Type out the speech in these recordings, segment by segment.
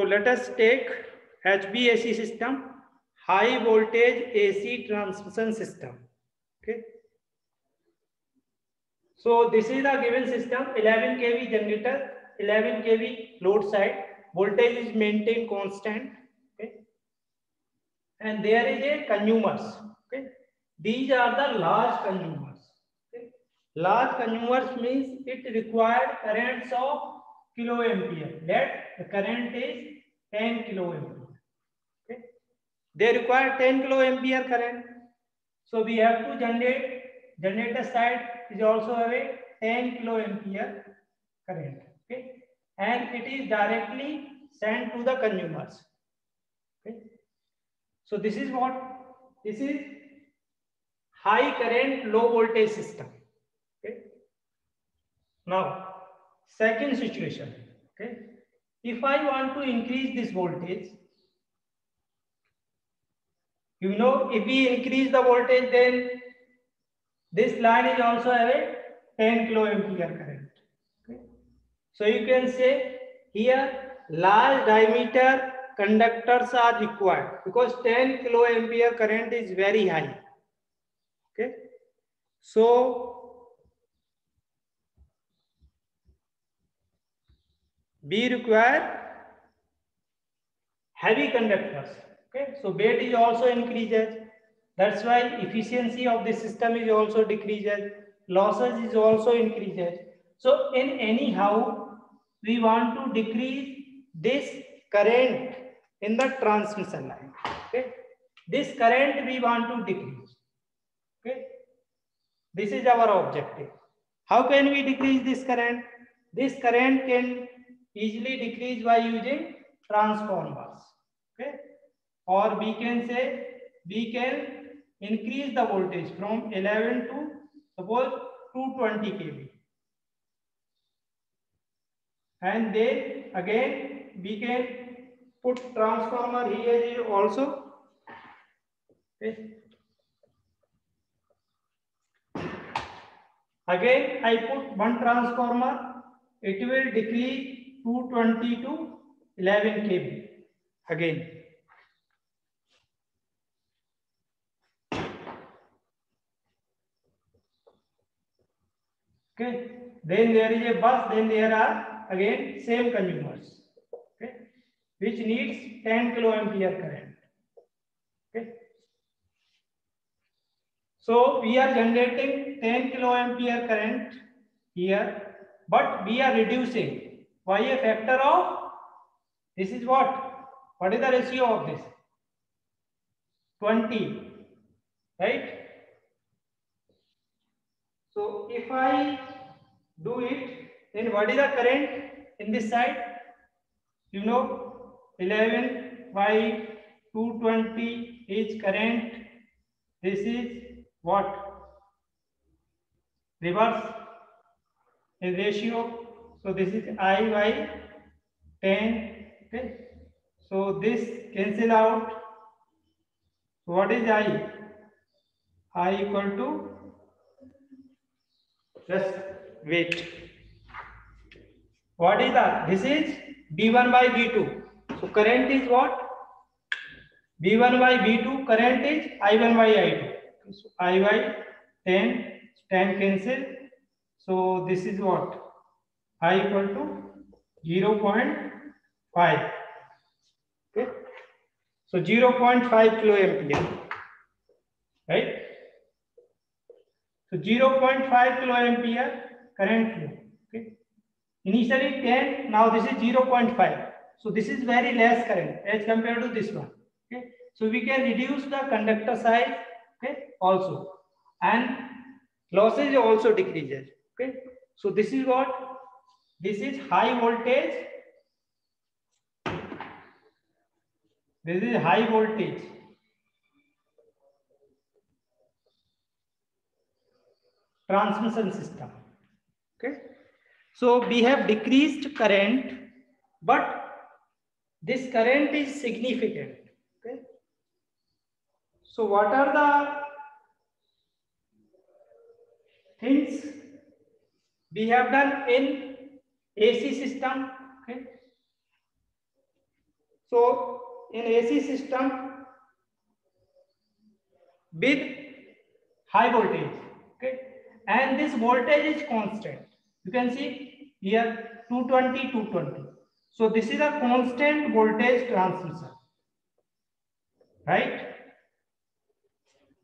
let us take HVAC system, high voltage AC transmission system. Okay. So this is the given system, 11 kV generator, 11 kV load side, voltage is maintained constant. Okay. And there is a consumers. Okay. These are the large consumers. Okay. Large consumers means it required currents of kiloampere. That the current is 10 kiloampere. Okay. They require 10 kiloampere current. So we have to generate. Generator side is also having 10 kiloampere current. Okay. And it is directly sent to the consumers. Okay. So this is what? This is high current, low voltage system. Okay. Now, second situation. Okay. If I want to increase this voltage, you know, if we increase the voltage, then this line is also having 10 kiloampere current. Okay. So you can say here large diameter conductors are required because 10 kiloampere current is very high. Okay. So we require heavy conductors. Okay. So weight is also increases. That's why efficiency of the system is also decreases. Losses is also increases. So in anyhow, we want to decrease this current in the transmission line. Okay. This current we want to decrease. Okay. This is our objective. How can we decrease this current? This current can easily decrease by using transformers. Okay. Or we can say we can increase the voltage from 11 to suppose 220 kV. And then again we can put transformer here also. Okay. Again I put one transformer, it will decrease 220 to 11 kV again. Okay. Then there is a bus, then there are again same consumers. Okay. Which needs 10 kiloampere current. Okay. So we are generating 10 kiloampere current here, but we are reducing by a factor of, this is what? What is the ratio of this? 20, right? So if I do it, then what is the current in this side? You know, 11 by 220 is current. This is what? Reverse in ratio. So this is I by 10. Okay. So this cancel out. What is I? I equal to, just wait. What is that? This is V1 by V2. So current is what? V1 by V2. Current is I1 by I2. So I by 10. 10 cancel. So this is what? I equal to 0.5. Okay. So 0.5 kiloampere. Right? So 0.5 kiloampere current flow. Okay. Initially 10, now this is 0.5. So this is very less current as compared to this one. Okay. So we can reduce the conductor size. Okay. Also, and losses also decreases. Okay. So this is what? This is high voltage. This is high voltage. Transmission system. Okay. So we have decreased current, but this current is significant. Okay. So what are the things we have done in AC system? Okay. So in AC system with high voltage, okay, and this voltage is constant. You can see here 220, 220. So this is a constant voltage transmission, right?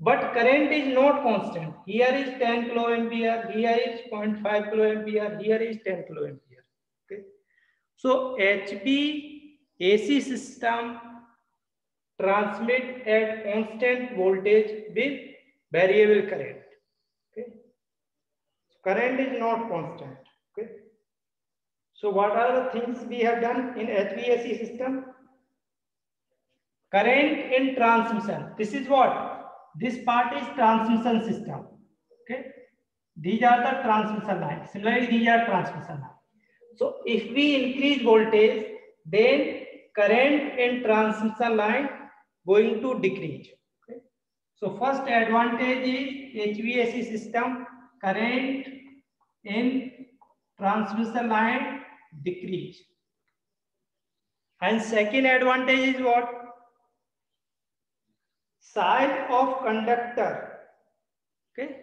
But current is not constant. Here is 10 kiloampere, here is 0.5 kiloampere, here is 10 kiloampere. Okay. So HVAC system transmit at constant voltage with variable current. Okay. Current is not constant. Okay. So what are the things we have done in HVAC system? Current in transmission. This is what? This part is transmission system. Okay. These are the transmission lines. Similarly, these are transmission lines. So if we increase voltage, then current in transmission line going to decrease. Okay. So first advantage is HVAC system, current in transmission line decrease. And second advantage is what? Size of conductor. Okay.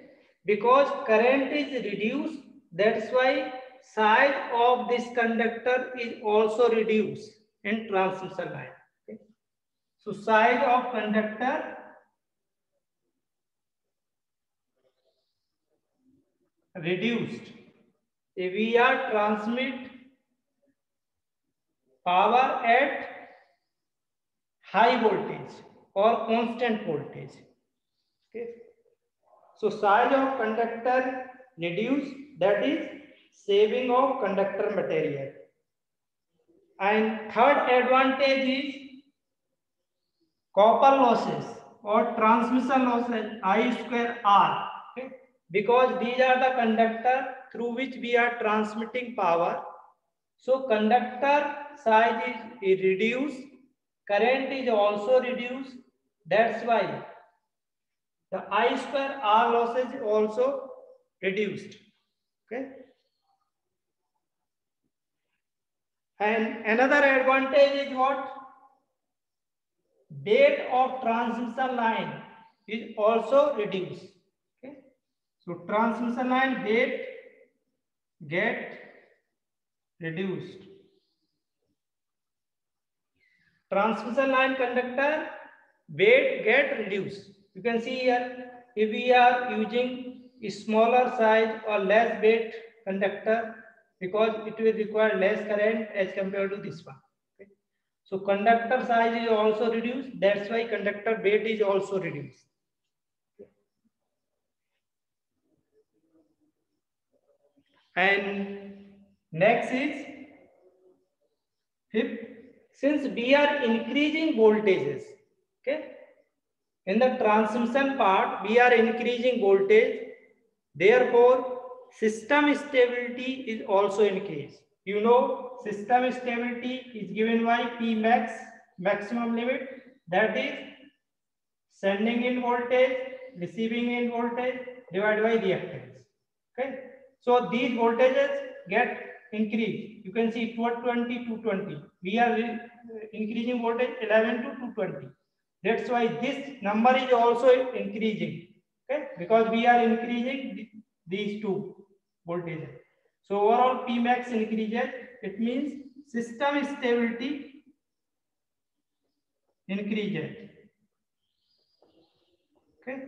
Because current is reduced, that's why size of this conductor is also reduced in transmission line. Okay. So size of conductor reduced. If we are transmit power at high voltage or constant voltage. Okay. So size of conductor reduced, that is saving of conductor material. And third advantage is copper losses or transmission losses I square R. Okay. Because these are the conductor through which we are transmitting power. So conductor size is reduced, current is also reduced. That's why the I square R losses is also reduced. Okay. And another advantage is what? Depth of transmission line is also reduced. Okay. So transmission line depth get reduced. Transmission line conductor weight get reduced. You can see here, if we are using a smaller size or less weight conductor, because it will require less current as compared to this one. Okay. So conductor size is also reduced. That's why conductor weight is also reduced. And next is fifth, since we are increasing voltages, okay, in the transmission part we are increasing voltage, therefore system stability is also increased. You know, system stability is given by P max, maximum limit, that is sending in voltage, receiving in voltage divided by reactance. Okay. So these voltages get increased. You can see 220 to 220. We are increasing voltage 11 to 220. That's why this number is also increasing. Okay, because we are increasing these two voltages. So overall P max increases. It means system stability increases. Okay.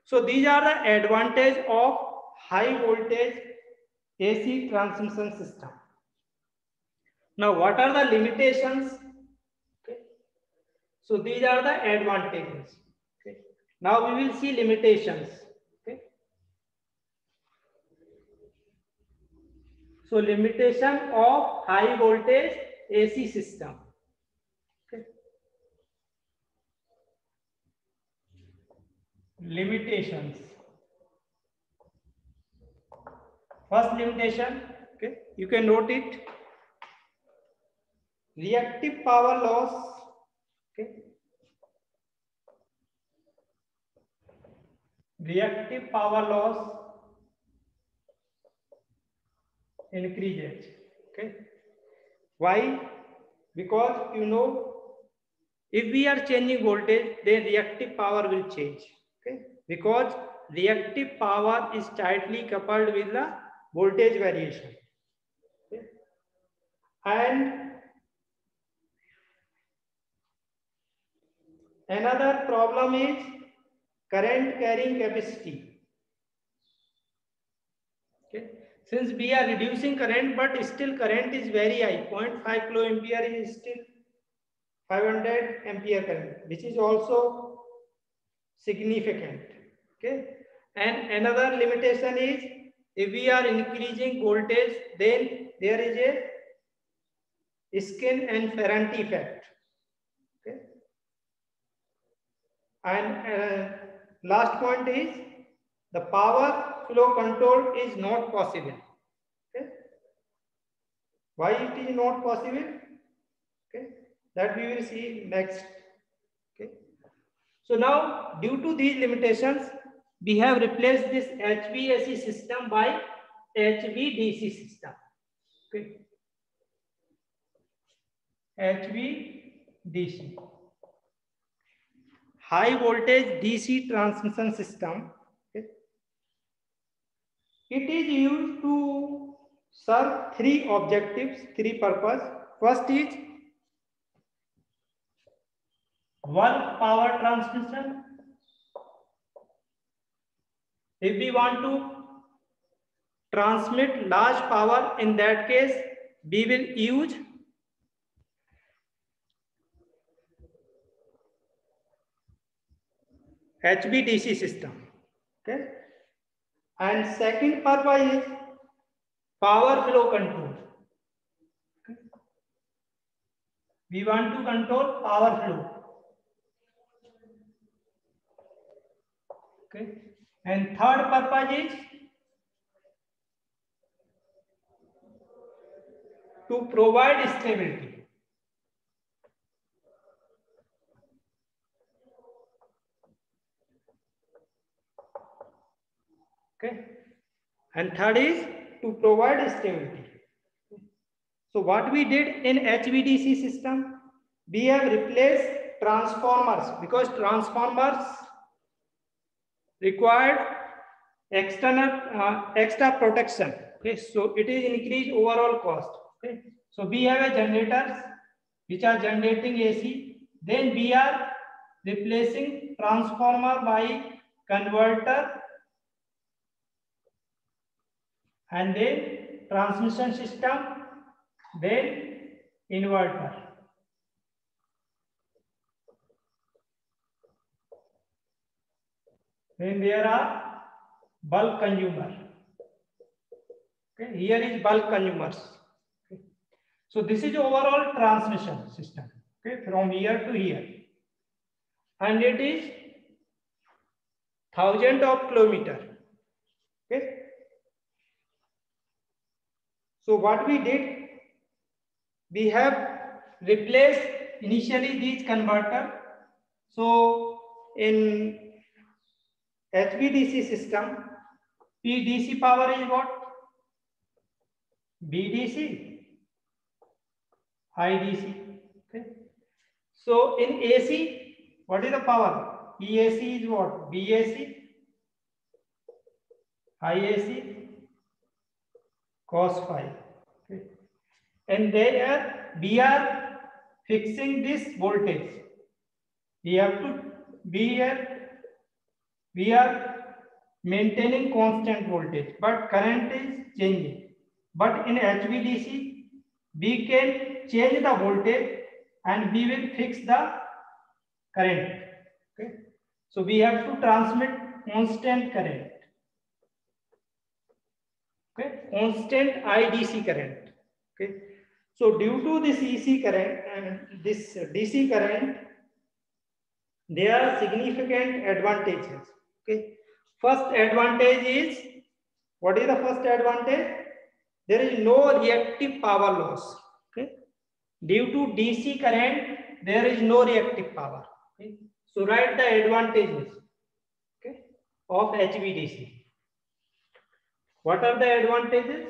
So these are the advantage of high voltage AC transmission system. Now, what are the limitations? Okay. So these are the advantages. Okay. Now we will see limitations. Okay. So limitation of high voltage AC system. Okay. Limitations. First limitation, okay, you can note it. Reactive power loss, okay. Reactive power loss increases, okay. Why? because you know, if we are changing voltage, then reactive power will change. Okay, because reactive power is tightly coupled with the voltage variation. Okay? And another problem is current carrying capacity. Okay, since we are reducing current, but still current is very high. 0.5 kiloampere is still 500 ampere current, which is also significant. Okay, and another limitation is if we are increasing voltage, then there is a skin and Ferranti effect. Okay, and last point is the power flow control is not possible. Okay, why it is not possible? Okay, that we will see next. Okay, so now due to these limitations, we have replaced this HVAC system by HVDC system. Okay, HVDC, high voltage DC transmission system. Okay. It is used to serve three objectives, three purpose. First is bulk power transmission. If we want to transmit large power, in that case, we will use HVDC system. Okay. And second purpose is power flow control. Okay. We want to control power flow. Okay. And third purpose is to provide stability. Okay. And third is to provide stability. So what we did in HVDC system, we have replaced transformers because transformers required extra protection. Okay, so it is increased overall cost. Okay, so we have a generators which are generating AC. Then we are replacing transformer by converter, and then transmission system, then inverter. Then there are bulk consumer. Okay, here is bulk consumers. Okay. So this is overall transmission system. Okay, from here to here, and it is thousands of kilometers. Okay. So what we did, we have replaced initially these converter. So in HVDC system, PDC power is what? BDC, IDC. Okay. So in AC, what is the power? EAC is what? BAC, IAC, cos phi. Okay. And there we are fixing this voltage. We have to be here. We are maintaining constant voltage, but current is changing. But in HVDC, we can change the voltage and we will fix the current. Okay. So we have to transmit constant current. Okay. Constant IDC current. Okay. So due to this EC current and this DC current, there are significant advantages. Okay. First advantage is, what is the first advantage? There is no reactive power loss. Okay. Due to DC current, there is no reactive power. Okay. So write the advantages, okay, of HVDC. What are the advantages?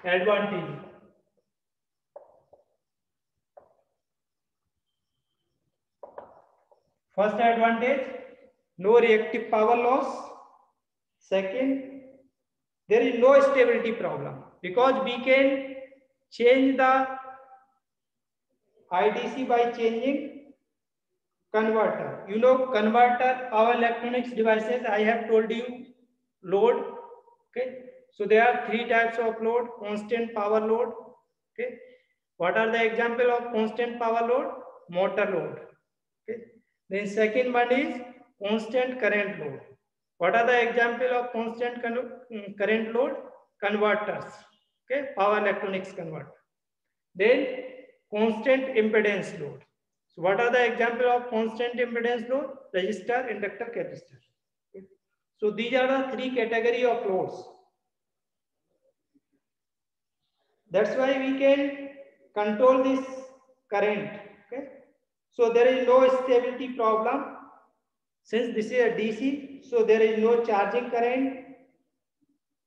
advantage. First advantage, no reactive power loss. Second, there is no stability problem because we can change the IDC by changing converter. You know, converter, power electronics devices, I have told you load. Okay, so there are three types of load: constant power load. Okay, what are the example of constant power load? Motor load. Okay, then second one is constant current load. What are the example of constant current load? Converters. Okay, power electronics converter. Then constant impedance load. So what are the example of constant impedance load? Resistor, inductor, capacitor. Okay. So these are the three category of loads. That's why we can control this current. Okay. So there is no stability problem. Since this is a DC, so there is no charging current.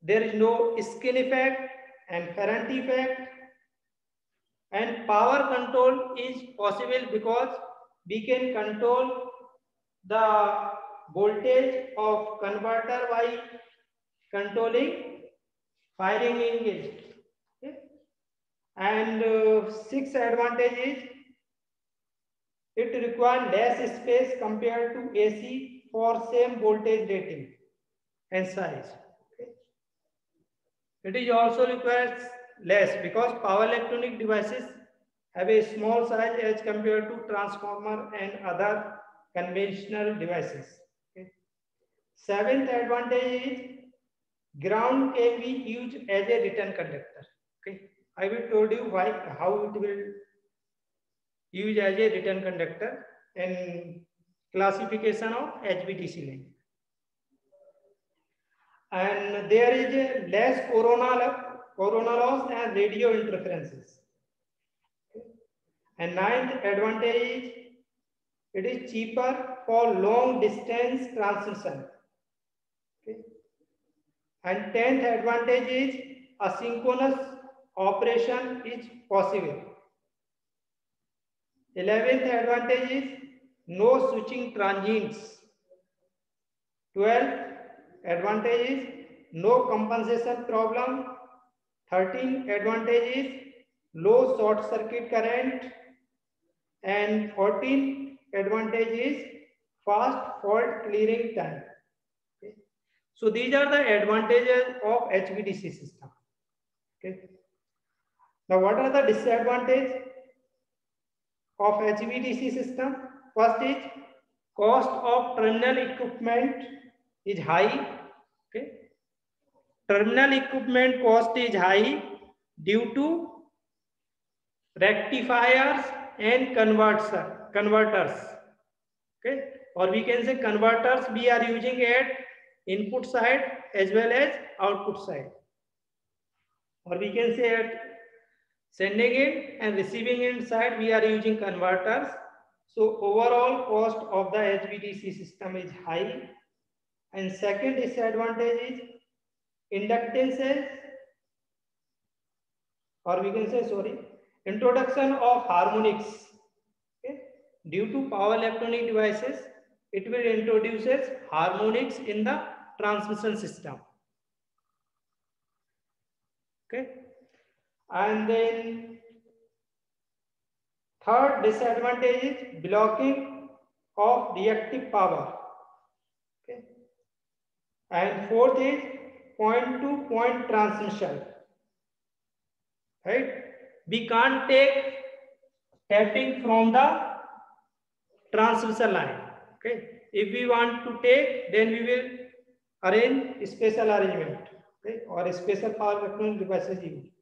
There is no skin effect and current effect. And power control is possible because we can control the voltage of converter by controlling firing engine. Okay. And sixth advantage is it requires less space compared to AC for same voltage rating and size. Okay. It is also requires less because power electronic devices have a small size as compared to transformer and other conventional devices. Okay. Seventh advantage is ground can be used as a return conductor. Okay. I will told you why, how it will use as a return conductor in classification of HVDC link. And there is a less corona loss and radio interferences. Okay. And ninth advantage is it is cheaper for long distance transmission. Okay. And 10th advantage is asynchronous operation is possible. 11th advantage is no switching transients. 12th advantage is no compensation problem. 13th advantage is low short circuit current. And 14th advantage is fast fault clearing time. Okay. So these are the advantages of HVDC system. Okay. Now what are the disadvantages of HVDC system? First is cost of terminal equipment is high. Okay. Terminal equipment cost is high due to rectifiers and converters. Okay, or we can say converters we are using at input side as well as output side, or we can say at sending in and receiving in side we are using converters. So overall cost of the HVDC system is high. And second disadvantage is inductances, or we can say introduction of harmonics. Okay. Due to power electronic devices, it will introduces harmonics in the transmission system. Okay. And then third disadvantage is blocking of reactive power. Okay. And fourth is point to point transmission. Right? We can't take tapping from the transmission line. Okay. If we want to take, then we will arrange a special arrangement. Okay. Or a special power electronic devices used.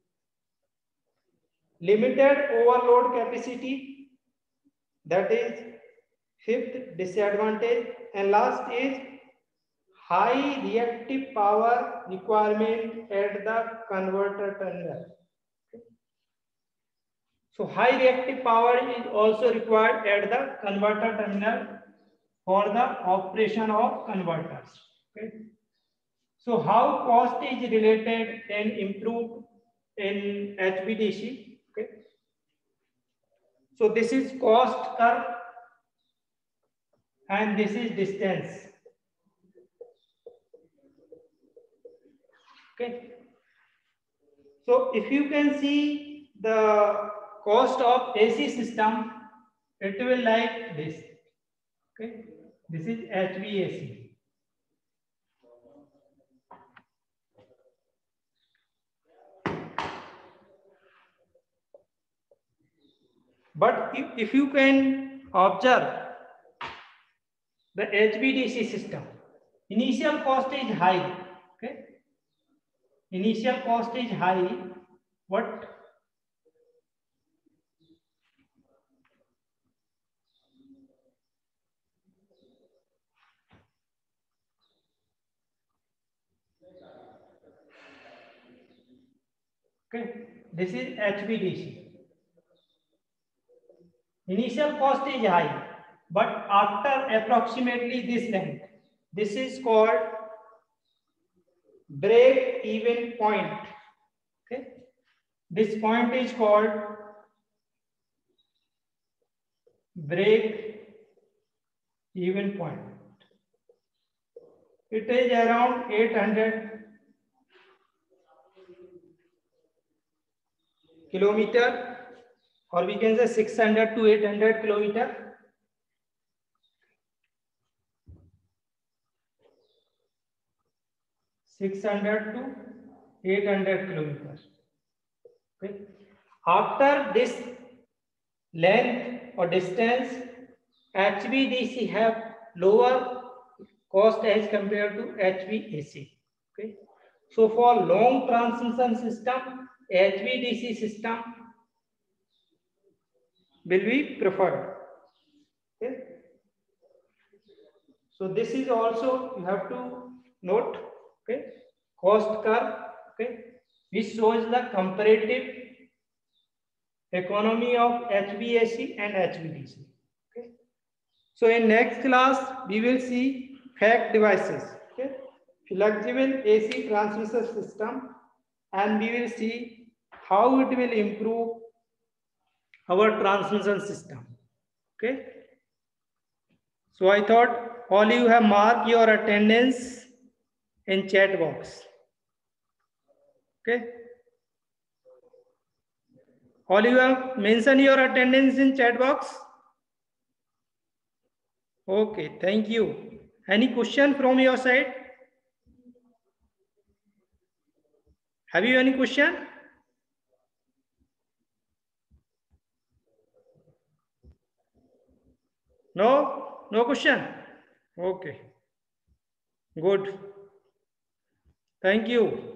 Limited overload capacity, that is fifth disadvantage. And last is high reactive power requirement at the converter terminal. So high reactive power is also required at the converter terminal for the operation of converters. Okay. So how cost is related and improved in HVDC. Okay. So this is cost curve and this is distance. Okay. So if you can see the cost of AC system, it will like this. Okay. This is HVAC. But if you can observe the HVDC system, initial cost is high. Okay. Initial cost is high. What? Okay. This is HVDC. Initial cost is high, but after approximately this length, this is called break-even point. Okay. This point is called break-even point. It is around 800 kilometer, or we can say 600 to 800 kilometer. to 800 kilometers. Okay. After this length or distance, HVDC have lower cost as compared to HVAC. Okay. So for long transmission system, HVDC system will be preferred. Okay. So this is also you have to note. Okay. Cost curve. Okay. Which shows the comparative economy of HVAC and HVDC. Okay. So in next class we will see FACT devices. Okay. Flexible AC transmission system, and we will see how it will improve our transmission system. Okay. So I thought all you have marked your attendance in chat box. Okay. All you have mentioned your attendance in chat box. Okay, thank you. Any question from your side? Have you any question? No? No question? Okay. Good. Thank you.